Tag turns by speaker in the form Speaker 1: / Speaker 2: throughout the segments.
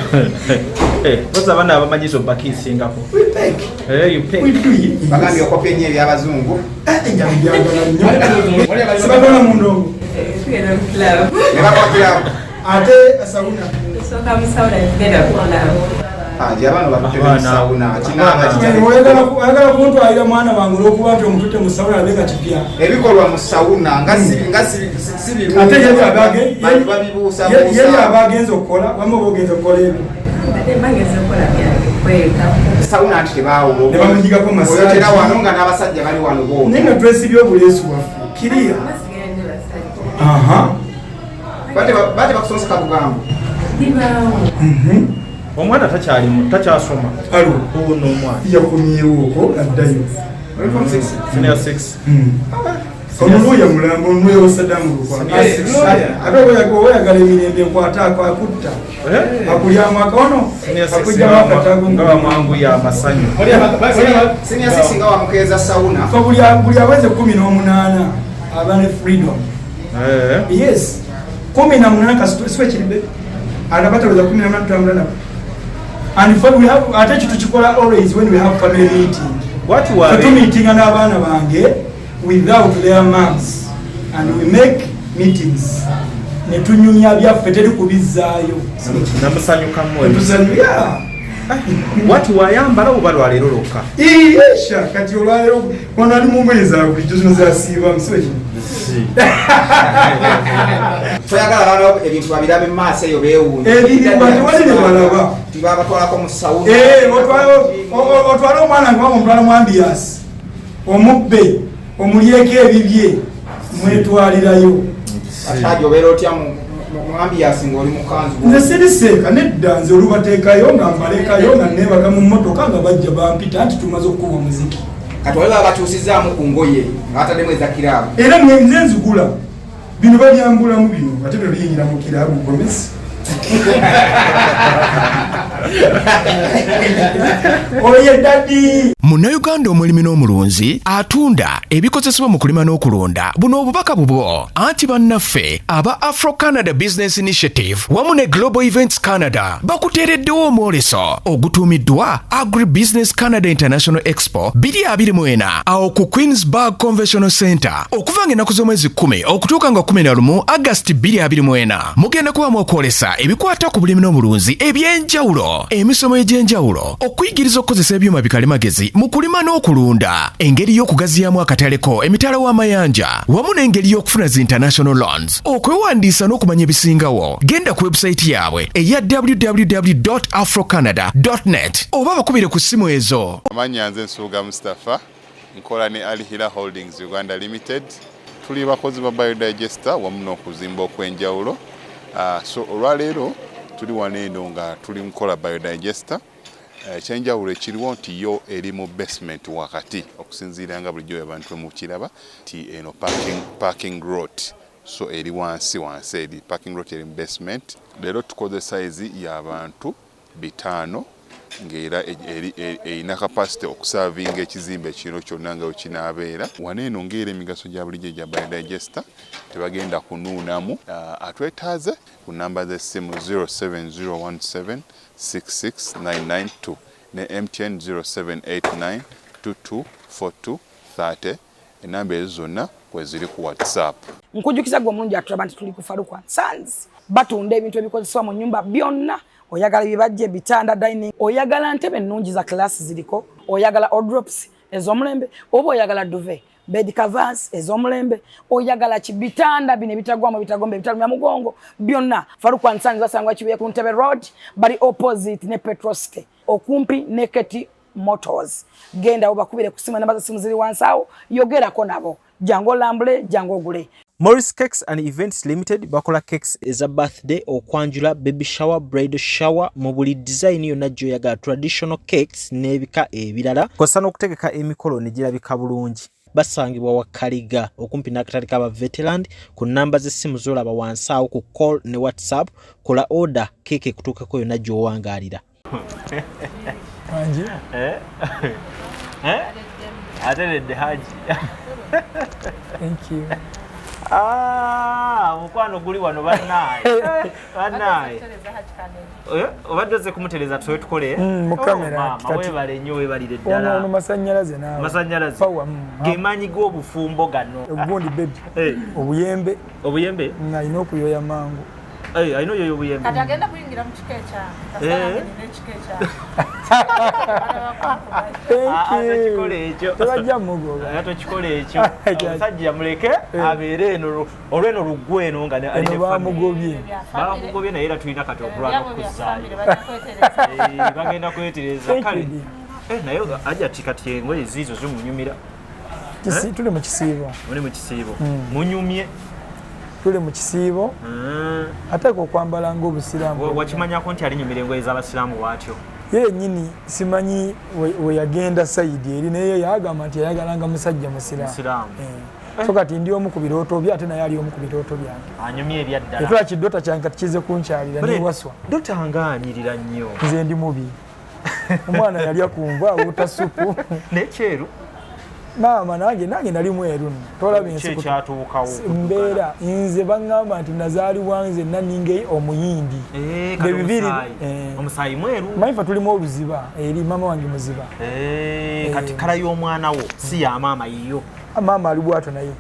Speaker 1: What's the one about Magiso Baki Singapore?
Speaker 2: We pay.
Speaker 1: You pay.
Speaker 2: We pay.
Speaker 3: Bagambye okopya ennyo ebyabazungu.
Speaker 2: Sibagala mundo.
Speaker 3: Ne bakopya.
Speaker 2: Ate sauna.
Speaker 4: Soka musauna beda kula.
Speaker 3: Jabano bakutera sauna.
Speaker 2: Oyagala kuntu ayira mwana wangu okuba nti omutute mu sauna abega kipya.
Speaker 3: Ebikolwa mu sauna nga sibi.
Speaker 2: Ate yali abage.
Speaker 3: Babibuusa.
Speaker 2: Yali abagenza okukola, wamwe bogenza okukola ebyo.
Speaker 4: Ate bagenza okukola byange kweka.
Speaker 3: Sauna ati tebaawo.
Speaker 2: Ne bamugigako masaji.
Speaker 3: Era wano nga n'abasajja bali wano bo.
Speaker 2: Nenga twesibye obuleesu bwaffe. Kiriya. Aha.
Speaker 3: Bate bakusomesa kabugambo.
Speaker 4: Dibaawo.
Speaker 1: Omwana takyasoma.
Speaker 2: Alo.
Speaker 1: Ono omwana.
Speaker 2: Yakomyewo okwo addayo.
Speaker 1: Senior 6.
Speaker 2: Onuya mulambo onuya osadamu Lukwago. Ate oyagala emirembe nkwataako akutta. Akulya mwaka ono. Akujja wakatago
Speaker 1: nga mwangu ya masanyu.
Speaker 3: Senior 6 nga wamukeeza sauna.
Speaker 2: Buli aweze 18 abane freedom. Yes. 18 kasitwe kiribe. Anabataweza 18 tutambulana. And for we have attached to chikola always when we have family meeting.
Speaker 1: What were
Speaker 2: we meeting and abana bange without their moms, and we make meetings. Ne tunyumya byaffe teri kubizaayo.
Speaker 1: Namusanyuka mwe.
Speaker 2: Yeah.
Speaker 1: What wayambala obalwa lero lokka.
Speaker 2: Isha kati olwalero kono ali mu mwezi akuli tuzo zasiba mseje.
Speaker 3: Toyagala bano ebintu babirabe mu maaso eyo beewuunya.
Speaker 2: Ebiri bantu wali ne balaba.
Speaker 3: Tibabatwalako mu sauna.
Speaker 2: Otwala omwana nga omutwala mu ambiance. Omubbe omulyeko ebibye mwetwalirayo.
Speaker 3: Atajo obeera otya mu ambiance ng'oli mu kanzu.
Speaker 2: Nze siriseeka nedda nze olubateekayo nga mbalekayo nga neebaga mu mmotoka nga bajja bampita anti tumaze okukuba omuziki.
Speaker 3: Kati wali babatuusizaamu ku ngoye ng'ataddemu eza kiraabu.
Speaker 2: Era nze nzigula bino babyambulamu bino ate bwe biyingira mu kiraabu gomesi. Oye dadi.
Speaker 5: Munnayuganda omulimi n'omulunzi atunda ebikozesebwa mu kulima n'okulonda buno obubaka bubwo anti bannaffe aba Afro Canada Business Initiative wamu ne Global Events Canada bakuteereddewo omwoleso ogutuumiddwa Agri Business Canada International Expo 2024 awo ku Queensburg Conventional Center okuva ng'ennaku z'omwezi 10 okutuuka nga 11 August 2024 mugenda kubamu okwolesa ebikwata ku bulimi n'omulunzi eby'enjawulo emisomo egy'enjawulo okuyigiriza okukozesa ebyuma bikalimagezi mu kulima n'okulunda engeri y'okugaziyamu akataleko emitala w'amayanja wamu n'engeri y'okufuna zi international loans okwewandiisa n'okumanya ebisingawo genda ku website yaabwe eya www.afrocanada.net oba bakubire ku ssimu ezo.
Speaker 6: Amanya nze Nsuuga Mustafa nkola ne Alihira Holdings Uganda Limited tuli bakozi ba biodigester wamu n'okuzimba okw'enjawulo. So olwaleero tuli waneeno nga tuli nkola biodigester. Ekyenjawulo ekiriwo nti yo eri mu basement wakati okusinziira nga bulijjo abantu mu kiraba ti eno parking lot. So eri wansi eri parking lot eri mu basement. Leero tukozesa size y'abantu 5 ng'era erina capacity okusavinga ekizimbe kino kyonna nga wekinaabeera. Waneeno ng'era emigaso gya bulijjo gya biodigester tebagenda kunuunamu. Atwetaaze ku namba z'essimu 07017669992 ne MTN 0789224230 enamba ezo zonna kweziri ku WhatsApp.
Speaker 7: Nkujjukiza gwe omulungi atulaba nti tuli ku Farukwa Sons batunda ebintu ebikozesebwa mu nnyumba byonna. Oyagala bibajje bitanda dining, oyagala ntebe ennungi za class ziriko, oyagala wardrobes ez'omulembe oba oyagala duvet, bed covers ez'omulembe, oyagala kibitanda bine bitagwamo bitagombe bitalumya mugongo byonna. Farukwa Sons basangwa kibuye ku Ntebe Road bali opposite ne Petroske okumpi ne Keti Motors. Genda obakubire kusima namba za simu ziri wansawo yogerako nabo jango lambule jango gule.
Speaker 8: Morris Cakes and Events Limited bakola cakes eza birthday okwanjula baby shower bridal shower mu buli design yonna gy'oyagala traditional cakes n'ebika ebirala kosa n'okutegeka emikolo ne girabika bulungi. Basangibwa wa Kaliga okumpi n'akatale k'aba veteran ku namba z'essimu z'olaba wansawo ku call ne WhatsApp kola order cake kutuukako yonna gy'owangaalira.
Speaker 1: Haji? Atenedde Haji.
Speaker 9: Thank you.
Speaker 8: Mukwano guli wano bannaye. Bannaye. Obadde kumutereza tuwe tukole.
Speaker 2: Mu kamera.
Speaker 8: Mama webale nnyo webalire ddala.
Speaker 2: Ono masanyalaze naawe.
Speaker 8: Masanyalaze.
Speaker 2: Power.
Speaker 8: Gemanyi g'obufumbo gano.
Speaker 2: Ogundi baby. Obuyembe.
Speaker 8: Obuyembe.
Speaker 2: Ng'alina okuyoya mangu.
Speaker 8: I know you're obuyembe.
Speaker 4: Kati agenda kuyingira mu kikecha.
Speaker 8: Tukikole ekyo.
Speaker 2: Tebajja mugoba.
Speaker 8: Tukikole ekyo. Omusajja muleke abeere eno olweno luggwe eno nga ali ne
Speaker 2: bamugobye.
Speaker 8: Bamugobye naye era tulina kati okulwana okuzaayo. Bagenda kwetereza kale. Naye ajja tikati engoye ziizo zimunyumira.
Speaker 2: Tuli mu kisiibo.
Speaker 8: Muli mu kisiibo. Munyumye.
Speaker 2: Tuli mu kisiibo. Ate okwambala ng'obusiraamu.
Speaker 8: Wakimanyako nti alinyumira engoye z'abasiraamu bw'atyo.
Speaker 2: Ye nyini simanyi we yagenda sayidi eri naye yagamba nti yayagalanga musajja musiraamu. So kati ndi omu ku birooto bye ate naye ali omu ku birooto byange.
Speaker 8: Anyumye ebyaddala.
Speaker 2: Etula kiddota kyange kati kize kunkyalira ne waswa.
Speaker 8: Dota ngaanyirira nnyo.
Speaker 2: Nze ndi mubi. Omwana yali akunva awuta supu.
Speaker 8: N'ekyeru.
Speaker 2: Maama nange nali mweru tolaba ensiku
Speaker 8: kyatuukawo
Speaker 2: mbeera nze baŋŋamba nti nazaalibwa nze naninge omuyindi bibiri
Speaker 8: omusaayi mweru
Speaker 2: manyifa tulimu oluziba eri maama wange muziba
Speaker 8: kati kala y'omwana wo si ya maama yiyo
Speaker 2: maama ali bwato naye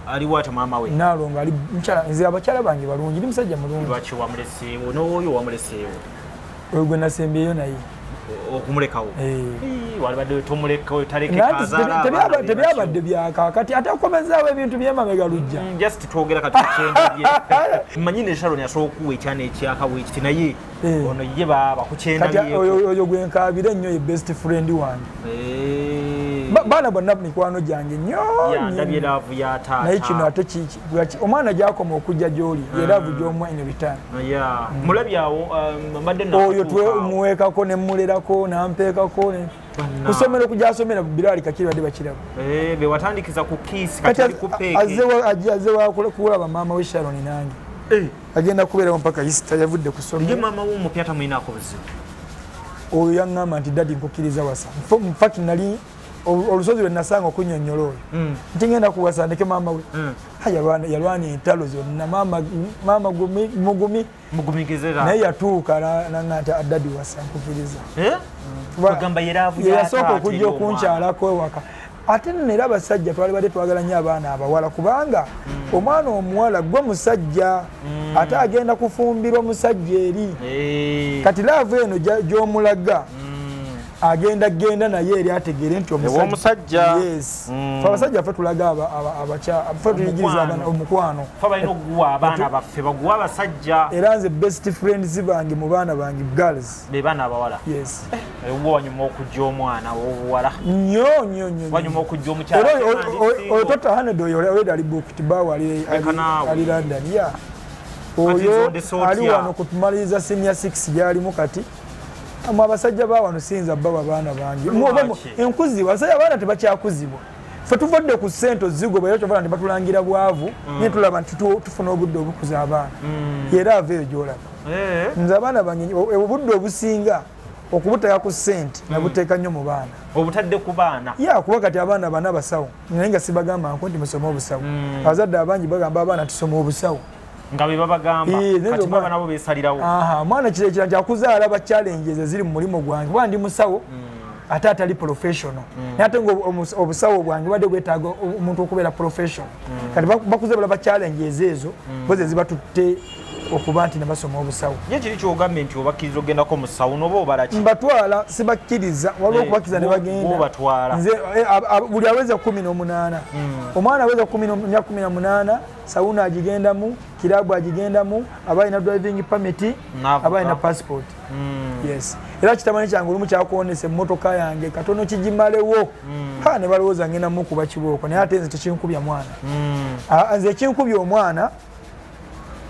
Speaker 8: ali bwato maama we
Speaker 2: naalonga ali mukyala nze abakyala bange balungi ndi musajja mulungi
Speaker 8: lwaki wamuleseewo n'oyo wamuleseewo
Speaker 2: oyo gwe nasembeeyo naye
Speaker 8: okumulekawo walibadde tomulekawo taleke kazaala
Speaker 2: tebyabadde byakakati ate okomezaawo ebintu byemabega lujja
Speaker 8: just twogera kati kukyendabye mmanyi ne Sharoni asobola okuwa ekyana ekyakawo ekiti naye ono ye bakukyendabye
Speaker 2: oyo gwenkaabire ennyo ye best friend wange baana bonna mikwano gyange nnyo
Speaker 8: ndabye laavu ya taata
Speaker 2: naye kino ate omwana gyakoma okujja gy'oli ye laavu gy'omuwa in return
Speaker 8: mulabye awo mbadde
Speaker 2: oyo muweekako ne mulerako nampeekako kusomera okugyasomera biraali kakiri badde bakiraba
Speaker 8: be watandikiza ku kiisi kati ali ku peeki
Speaker 2: azze wakulaba maama we Sharoni nange agenda kubeerawo mpaka isita yavudde kusomera
Speaker 8: ye maama wo omupya tamulinaako buzibu
Speaker 2: oyo yaŋŋamba nti dadi nkukkiriza wasa mfaki nali olusozi lwe nasanga okunnyonnyola oyo nti ngenda kuwasa ndeke maama we yalwana entalo zonna maama
Speaker 8: mugumigizera
Speaker 2: naye yatuuka naŋŋa nti adadi wasa nkukkiriza
Speaker 8: yasooka
Speaker 2: okujja okunkyalako ewaka ate nera abasajja twali badde twagala nnyo abaana abawala kubanga omwana omuwala gwe musajja ate agenda kufumbirwa musajja eri kati laavu eno gy'omulaga agenda naye eri ategere nti
Speaker 8: omusajja
Speaker 2: abasajja ffe tulaga ffe tuyigiriza omukwano
Speaker 8: ffe balina okuguwa abaana baffe baguwa abasajja
Speaker 2: era nze best friends bange mu baana bange girls
Speaker 8: be baana abawala wanyuma okujja omwana w'obuwala
Speaker 2: nnyo
Speaker 8: wanyuma okujja omukyala
Speaker 2: oyo tota haned oyo already ali booked bawo ali London oyo ali wano kutumaliriza senior 6 gyalimu kati abasajja ba wano siyinza baba baana bange enkuzibwa abasajja abaana tebakyakuzibwa ffe tuvudde ku ssente ozigoba era kyovala nti batulangira bwavu naye tulaba nti tufuna obudde obukuza abaana era ava eyo gyolaba nze abaana bange obudde obusinga okubuteka ku ssente nabuteeka nnyo mu baana
Speaker 8: obutadde ku baana
Speaker 2: kuba kati abaana bana basawo naye nga sibagamba nko nti musome obusawo abazadde abangi bagamba abaana tusome obusawo
Speaker 8: nga be babagamba kati baba nabo beesalirawo
Speaker 2: mwana kirekira nti akuzaala ba challenges eziri mu mulimo gwange kuba ndi musawo ate atali professional naye ate nga obusawo bwange badde bwetaaga omuntu okubeera professional kati bakuze bala ba challenges ezo boze ezibatutte okuba nti ne basoma obusawo
Speaker 8: ye kiri kyogambye nti obakkiriza ogendako mu ssawo noba obalaki
Speaker 2: mbatwala sibakkiriza waliwo okubakkiriza ne bagenda nze buli aweza 18 omwana aweza 18 sawuna agigendamu kirabu agigendamu aba alina driving permit aba alina passport yes era kitamani kyange olumu kyakwonesa emmotoka yange katono kigimalewo ne balowooza ngenda mukuba kibooko naye ate nze tekinkubya mwana nze ekinkubya omwana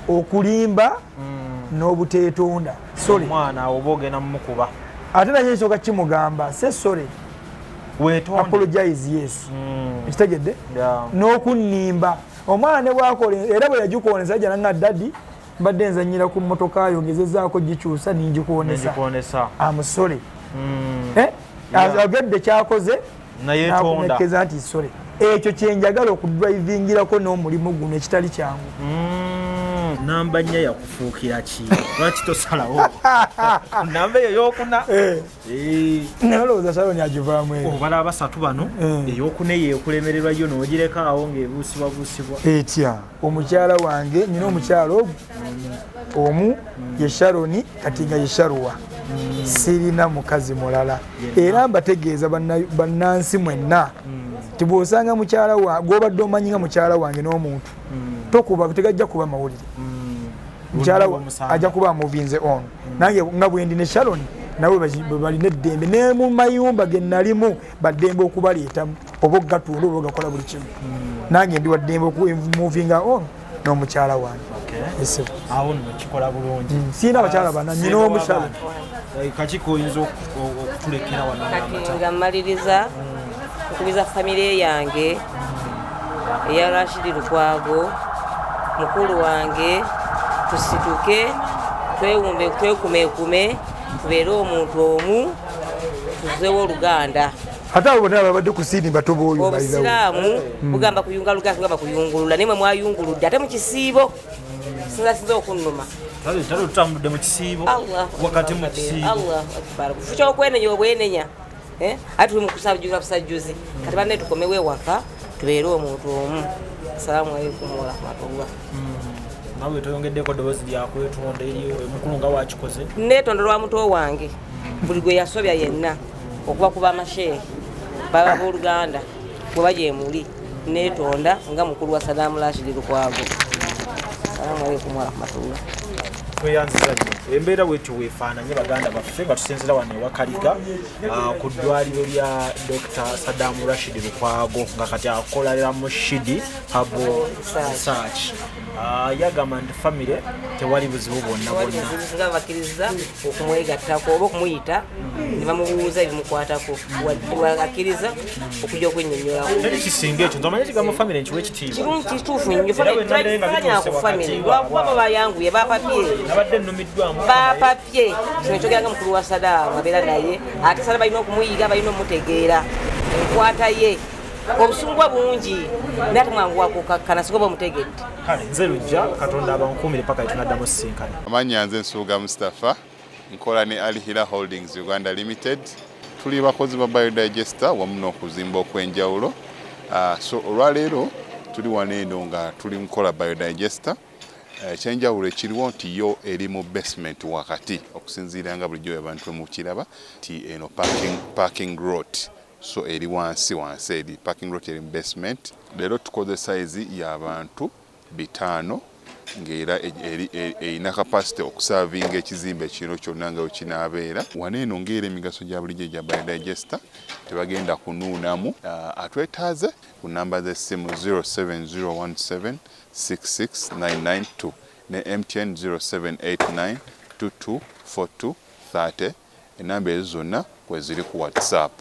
Speaker 2: okulimba n'obuteetonda
Speaker 8: omwana oba ogenda mumukuba
Speaker 2: ate naye nsooka kimugamba sesore apologize yes ekitegedde n'okunnimba omwana ne bwakola era bwe yagikuwonesa ajja nanga dadi mbadde nzanyira ku mmotoka yongezezaako gikyusa ninjikuwonesa amusole agedde kyakoze nakumekeza nti sore ekyo kyenjagala okudrivingirako n'omulimu guno ekitali kyangu.
Speaker 8: Namba nnya yakufuukira ki? Lwaki tosalawo? Namba eyo eyokuna?
Speaker 2: Nalowooza Sharoni agivaamu eyo.
Speaker 8: Obala abasatu bano eyokuna eyo ekulemererwa yo n'ogireka awo ng'ebuusibwabuusibwa.
Speaker 2: Etya omukyala wange nina omukyala omu ye Sharoni kati nga ye Sharuwa. Sirina mukazi mulala era mbategeeza bannansi mwenna nti bw'osanga mukyala gw'obadde omanyi nga mukyala wange n'omuntu tokuba tegajja kuba mawulire. Mukyala ajja kuba amuvinze ono nange nga bwe ndi ne Sharoni nawe balina eddembe ne mu mayumba ge nalimu baddembe okubaleetamu oba ogatunda oba ogakola buli kimu nange ndi waddembe okumuvinga ono n'omukyala wange.
Speaker 8: Awo nno kikola bulungi.
Speaker 2: Sirina abakyala bana nyina omukyala.
Speaker 8: Kaki koyinza okutulekera wano?
Speaker 4: Kati nga mmaliriza okubiza famire yange eya Rashid Lukwago, mukulu wange, tusituke twewumbe twekumeekume tubeere omuntu omu tuzeewo Oluganda.
Speaker 2: Ate abo bonna babadde ku siini batoba oyo
Speaker 4: Obusiraamu bugamba kuyunga Luganda tugamba kuyungulula naye mwe mwayunguludde ate mu kisiibo sinza okunnuma.
Speaker 8: Talo tutambudde mu kisiibo wakati mu kisiibo.
Speaker 4: Allah akbar. Kufu ky'okwenenya obwenenya. Ate tuli mu kusajjuza busajjuzi kati banne tukomewo ewaka tubeere omuntu omu. Assalamu alaikum wa rahmatullah.
Speaker 8: Nawe toyongeddeko ddoboozi lyakwetonda eri mukulu nga wakikoze?
Speaker 4: Neetonda lwa muto wange buli gwe yasobya yenna okuba kuba amashehe baba b'Oluganda bwe baje muli neetonda nga mukulu wa Sadamu Rashid Lukwago. Assalamu alaikum wa rahmatullah.
Speaker 8: Tweyanziza nnyo embeera bwetyo weefaananye baganda baffe batusinzira wano ewakaliga ku ddwaliro lya Dr. Sadamu Rashid Lukwago nga kati akolera mu Shidi Habo Research. Yagamba nti famire tewali buzibu bwonna
Speaker 4: bwonna bakkiriza okumwegattako oba okumuyita ne bamubuuza ebimukwatako akkiriza okujja okwennyonnyolako.
Speaker 8: Teri kisinga ekyo nzomanya ekigambo famire nkiwa ekitiibwa.
Speaker 4: Kirungi kituufu nnyo fanya ku famire lwakuba babayanguye bapapye
Speaker 8: nabadde nnumiddwamu
Speaker 4: bapapye kino kyogeranga mukulu wa Sadaamu abeera naye ate sala balina okumuyiga balina omutegeera enkwata ye obusungwa bungi naye ate mwangu wakukakkana singa oba omutegedde.
Speaker 8: Kale nze lujja Katonda abankuumire paka tunaddamu sisinkana.
Speaker 6: Amannya nze Nsuuga Mustafa nkola ne Alihira Holdings Uganda Limited. Tuli bakozi ba biodigester wamu n'okuzimba okw'enjawulo. So olwaleero tuli wano eno nga tuli nkola biodigester. Ekyenjawulo ekiriwo nti yo eri mu basement wakati okusinziira nga bulijjo abantu mu kiraba ti eno parking lot. So eri wansi eri parking lot eri mu basement. Leero tukoze size y'abantu 5 ng'era erina capacity okusavinga ekizimbe kino kyonna nga wekinaabeera. Wano eno ng'era emigaso gya bulijjo gya biodigester tebagenda kunuunamu. Atwetaaze ku namba z'essimu 07017669992 ne MTN 0789224230. Enamba ezo zonna kweziri ku WhatsApp.